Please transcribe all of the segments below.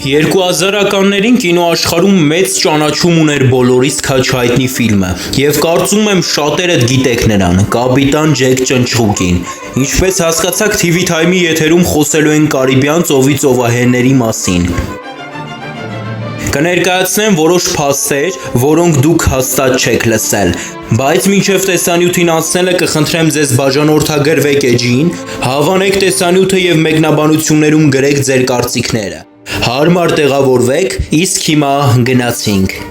2000-ականներին կինոաշխարհում մեծ ճանաչում ուներ բոլորիս քաջ հայտնի ֆիլմը, եւ կարծում եմ շատերդ գիտեք նրան՝ Կապիտան Ջեք Ճնճղուկին։ Ինչպես հասկացաք, TV Time-ի եթերում խոսելու են Կարիբյան ծովի ծովահենների մասին։ Կներկայացնեմ որոշ փաստեր, որոնք դուք հաստատ չեք լսել, բայց մինչև տեսանյութին անցնելը կխնդրեմ ձեզ բաժանորդագրվեք էջին, հավանեք տեսանյութը եւ մեկնաբանություններում գրեք ձեր կարծիքները։ Հարմար տեղավորվեք, իսկ հիմա գնացինք։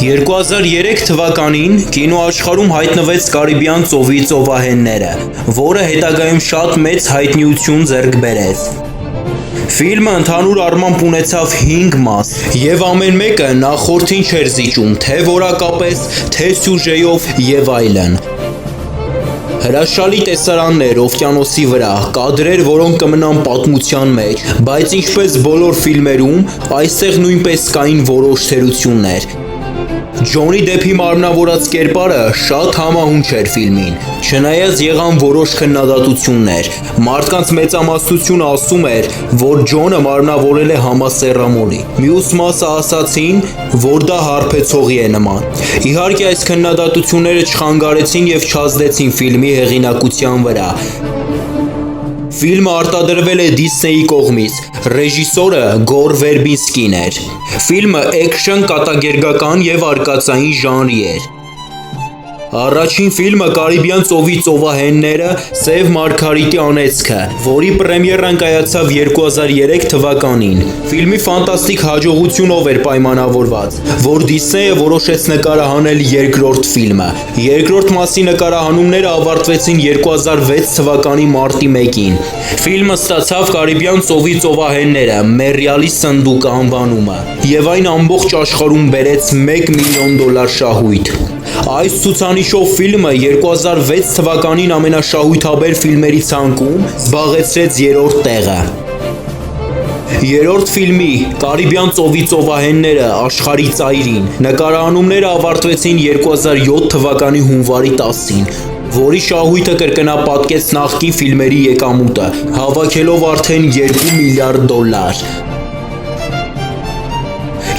«2003 թվականին կինոաշխարհում հայտնվեց Կարիբյան ծովի ծովահենները, որը հետագայում շատ մեծ հայտնիություն ձեռք բերեց։ Ֆիլմը ընդհանուր առմամբ ունեցավ 5 մաս, եւ ամեն մեկը նախորդին չէր զիջում թե որակապես, թե սյուժեով եւ այլն։ Հրաշալի տեսարաններ օվկիանոսի վրա, կադրեր, որոնք կմնան պատմության մեջ, բայց ինչպես բոլոր ֆիլմերում, այստեղ նույնպես կային որոշ թերություններ։ Ջոնի Դեփի մարմնավորած կերպարը շատ համահունչ էր ֆիլմին, չնայած եղան որոշ քննադատություններ։ Մարդկանց մեծամասնությունը ասում էր, որ Ջոնը մարմնավորել է համասեռամոլի։ Մյուս մասը ասացին, որ դա հարբեցողի է նման։ Իհարկե այս քննադատությունները չխանգարեցին եւ չազդեցին ֆիլմի հեղինակության վրա։ Ֆիլմը արտադրվել է Դիսնեյի կողմից, ռեժիսորը Գոր Վերբինսկին էր։ Ֆիլմը էքշն, կատակերգական եւ արկածային ժանրի էր։ Առաջին ֆիլմը Կարիբյան ծովի ծովահենները Սև Մարգարիտի անեծքը, որի պրեմիերան կայացավ 2003 թվականին։ Ֆիլմի ֆանտաստիկ հաջողությունով էր պայմանավորված, որ Դիսնեյը որոշեց նկարահանել երկրորդ ֆիլմը։ Երկրորդ մասի նկարահանումները ավարտվեցին 2006 թվականի մարտի 1-ին։ Ֆիլմը ստացավ Կարիբյան ծովի ծովահենները Մեռյալի սնդուկ անվանումը, եւ այն ամբողջ աշխարհում բերեց $1 միլիոն շահույթ։ Այս ցուցանիշով ֆիլմը 2006 թվականին ամենաշահույթաբեր ֆիլմերի ցանկում զբաղեցրեց 3-րդ տեղը։ Երրորդ ֆիլմի Կարիբյան ծովի ծովահենները աշխարհի ծայրին նկարահանումները ավարտվեցին 2007 թվականի հունվարի 10-ին, որի շահույթը կրկնապատկեց նախկին ֆիլմերի եկամուտը, հավաքելով արդեն $2 միլիարդ։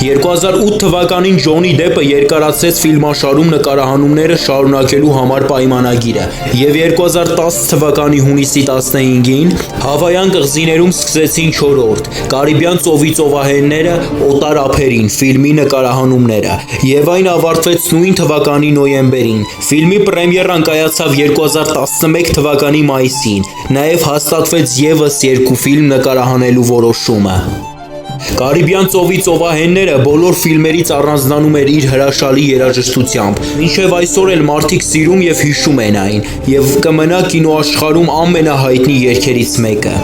2008 թվականին Ջոնի Դեփը երկարացրեց ֆիլմաշարում նկարահանումները շարունակելու համար պայմանագիրը, եւ 2010 թվականի հունիսի 15-ին Հավայան կղզիներում սկսեցին 4-րդ Կարիբյան ծովի ծովահենները օտար ափերին ֆիլմի նկարահանումները, եւ այն ավարտվեց նույն թվականի նոյեմբերին։ Ֆիլմի պրեմիերան կայացավ 2011 թվականի մայիսին, նաեւ հաստատվեց եւս 2 ֆիլմ նկարահանելու որոշումը։ Կարիբյան ծովի ծովահենները բոլոր ֆիլմերից առանձնանում էր իր հրաշալի երաժշտությամբ, մինչև այսօր էլ մարդիկ սիրում եւ հիշում են այն, եւ կմնա կինոաշխարհում ամենահայտնի երգերից մեկը։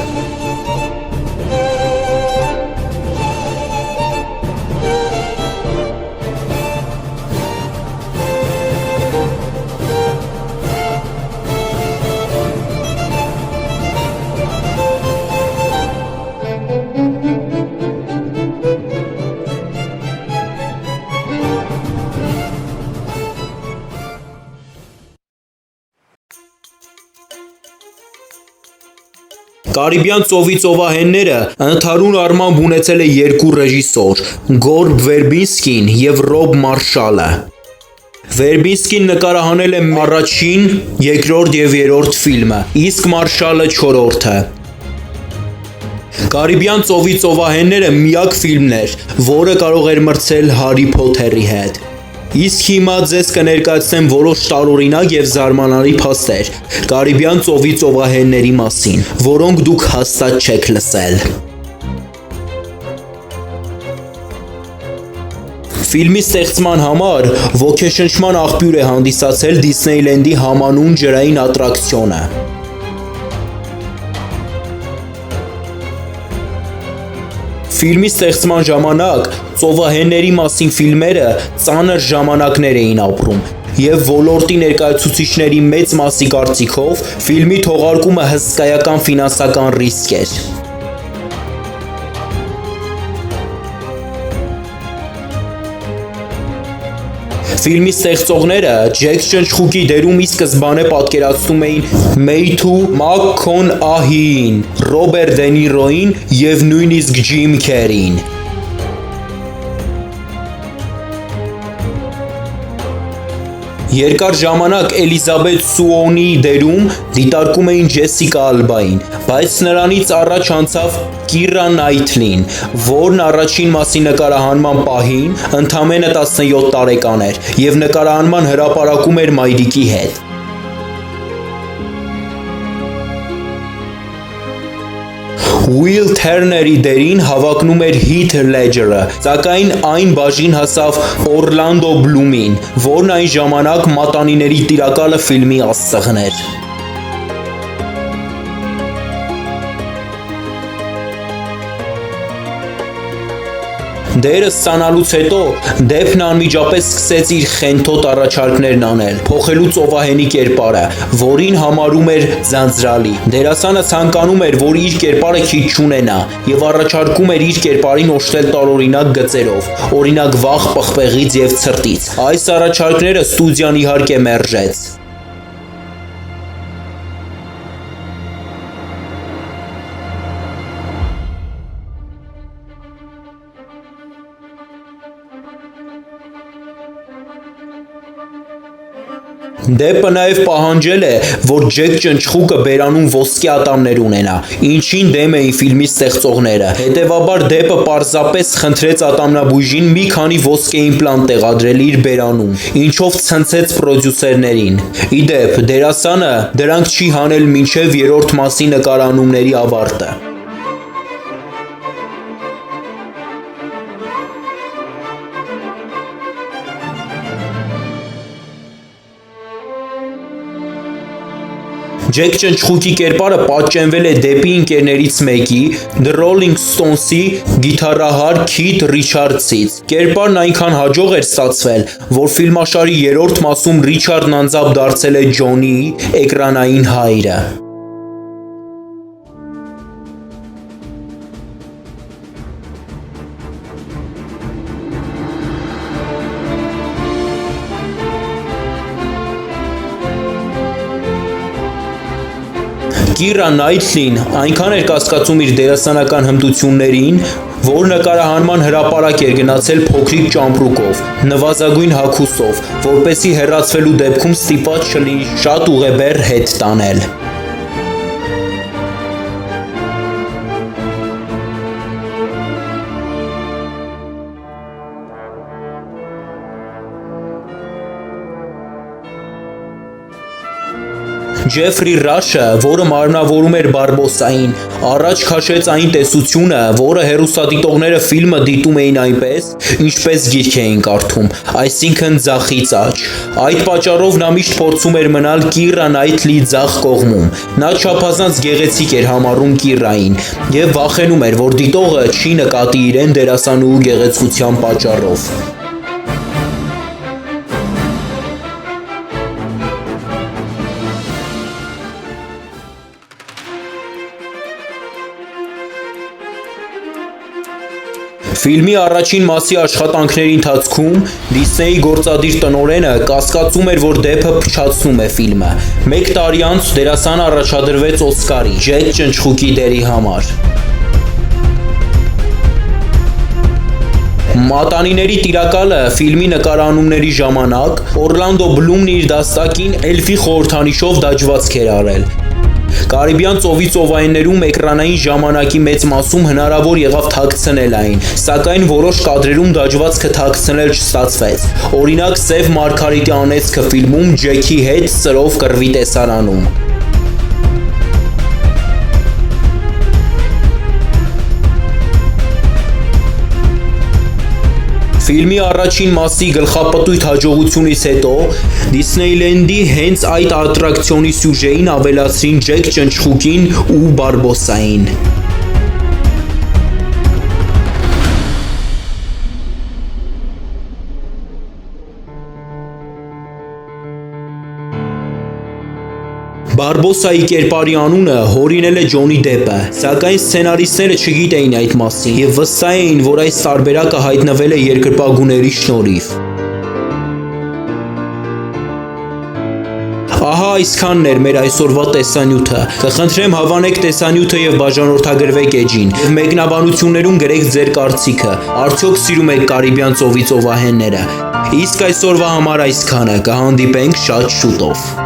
Կարիբյան ծովի ծովահենները ընդհանուր առմամբ ունեցել է 2 ռեժիսոր՝ Գոր Վերբինսկին եւ Ռոբ Մարշալը։ Վերբինսկին նկարահանել է առաջին, երկրորդ եւ երրորդ ֆիլմը, իսկ Մարշալը 4-րդը։ Կարիբյան ծովի ծովահենները միակ ֆիլմն էր, որը կարող էր մրցել Հարի Փոթերի հետ։ Իսկ հիմա ձեզ կներկայացնեմ որոշ տարօրինակ եւ զարմանալի փաստեր Կարիբյան ծովի ծովահենների մասին, որոնք դուք հաստատ չեք լսել։ Ֆիլմի ստեղծման համար ոգեշնչման աղբյուր է հանդիսացել Դիսնեյլենդի համանուն ջրային ատրակցիոնը։ Ֆիլմի ստեղծման ժամանակ ծովահենների մասին ֆիլմերը ծանր ժամանակներ էին ապրում, եւ ոլորտի ներկայացուցիչների մեծ մասի կարծիքով ֆիլմի թողարկումը հսկայական ֆինանսական ռիսկ էր։ Ֆիլմի ստեղծողները Ջեք Ճնճղուկի դերում ի սկզբանե պատկերացնում էին Մեյթու ՄաքՔոնահիին, Ռոբերտ Դե Նիրոին եւ նույնիսկ Ջիմ Քերին։ Երկար ժամանակ Էլիզաբեթ Սուոնի դերում դիտարկում էին Ջեսիկա Ալբային, բայց նրանից առաջ անցավ Կիրա Նայթլին, որն առաջին մասի նկարահանման պահին ընդամենը 17 տարեկան էր եւ նկարահանման հրապարակում էր մայրիկի հետ։ Ուիլ Թերների դերին հավակնում էր Հիթ Լեջերը, սակայն այն բաժին հասավ Օրլանդո Բլումին, որն այն ժամանակ մատանիների տիրակալը ֆիլմի աստղն էր։ Դերը ստանալուց հետո Դեփն անմիջապես սկսեց իր խենթոտ առաջարկներն անել, փոխելու ծովահենի կերպարը, որին համարում էր ձանձրալի։ Դերասանը ցանկանում էր, որ իր կերպարը քիչ չունենա, եւ առաջարկում էր իր կերպարին օժտել տարօրինակ գծերով, օրինակ վաղ պղպեղից եւ ցրտից։ Այս առաջարկները ստուդիան իհարկե մերժեց։ Դեպը նաև պահանջել է, որ Ջեք Ճնճղուկը բերանում ոսկե ատամներ ունենա, ինչին դեմ էին ֆիլմի ստեղծողները։ Հետևաբար Դեպը պարզապես խնդրեց ատամնաբույժին մի քանի ոսկե իմպլանտ տեղադրել իր բերանում, ինչով ցնցեց պրոդյուսերներին։ Ի դեպ, դերասանը դրանք չի հանել մինչև երրորդ մասի նկարահանումների ավարտը։ Ջեք Ճնճղուկի կերպարը պատճենվել է դեպի ընկերներից մեկի, The Rolling Stones-ի գիտարահար Քիթ Ռիչարդսից։ Կերպարն այնքան հաջող էր ստացվել, որ ֆիլմաշարի երրորդ մասում Ռիչարդն անձամբ դարձել է Ջոնիի էկրանային հայրը։ Կիրա Նայթլին այնքան էր կասկածում իր դերասանական հմտություններին, որ նկարահանման հրապարակ էր գնացել փոքրիկ ճամպրուկով, նվազագույն հագուստով, որպեսզի հեռացվելու դեպքում ստիպված չլինի շատ ուղեբեռ հետ տանել։ Ջեֆրի Ռաշը, որը մարմնավորում էր Բարբոսային, առաջ քաշեց այն տեսությունը, որը հեռուստադիտողները ֆիլմը դիտում էին այնպես, ինչպես գիրք էին կարդում, այսինքն ձախից աջ։ Այդ պատճառով նա միշտ փորձում էր մնալ Կիրա Նայթլիի ձախ կողմում։ Նա չափազանց գեղեցիկ էր համարում Կիրային եւ վախենում էր, որ դիտողը չի նկատի իրեն դերասանուհու գեղեցկության պատճառով։ Ֆիլմի առաջին մասի աշխատանքների ընթացքում Դիսնեյի գործադիր տնօրենը կասկածում էր, որ Դեփը փչացնում է ֆիլմը։ Մեկ տարի անց դերասանը առաջադրվեց Օսկարի Ջեք Ճնճղուկի դերի համար։ Մատանիների տիրակալը ֆիլմի նկարահանումների ժամանակ Օրլանդո Բլումն իր դաստակին էլֆի խորհրդանիշով դաջվածք էր արել։ Կարիբյան ծովի ծովայիններում էկրանային ժամանակի մեծ մասում հնարավոր եղավ թաքցնել այն, սակայն որոշ կադրերում դաջվածքը թաքցնել չստացվեց։ Օրինակ Սև Մարգարիտի անեծքը ֆիլմում Ջեքի հետ սրով կռվի տեսարանում։ Ֆիլմի առաջին մասի գլխապտույտ հաջողությունից հետո Դիսնեյլենդի հենց այդ ատրակցիոնի սյուժեին ավելացրին Ջեք Ճնճղուկին ու Բարբոսային։ Բարբոսայի կերպարի անունը հորինել է Ջոնի Դեփը, սակայն սցենարիստները չգիտեին այդ մասին և վստահ էին, որ այս տարբերակը հայտնվել է երկրպագուների շնորհիվ։ Ահա այսքանն էր մեր այսօրվա տեսանյութը։ Կխնդրեմ հավանեք տեսանյութը և բաժանորդագրվեք էջին և մեկնաբանություններում գրեք ձեր կարծիքը, արդյոք սիրում եք Կարիբյան ծովի ծովահենները։ Իսկ այսօրվա համար այսքանը, կհանդիպենք շատ շուտով։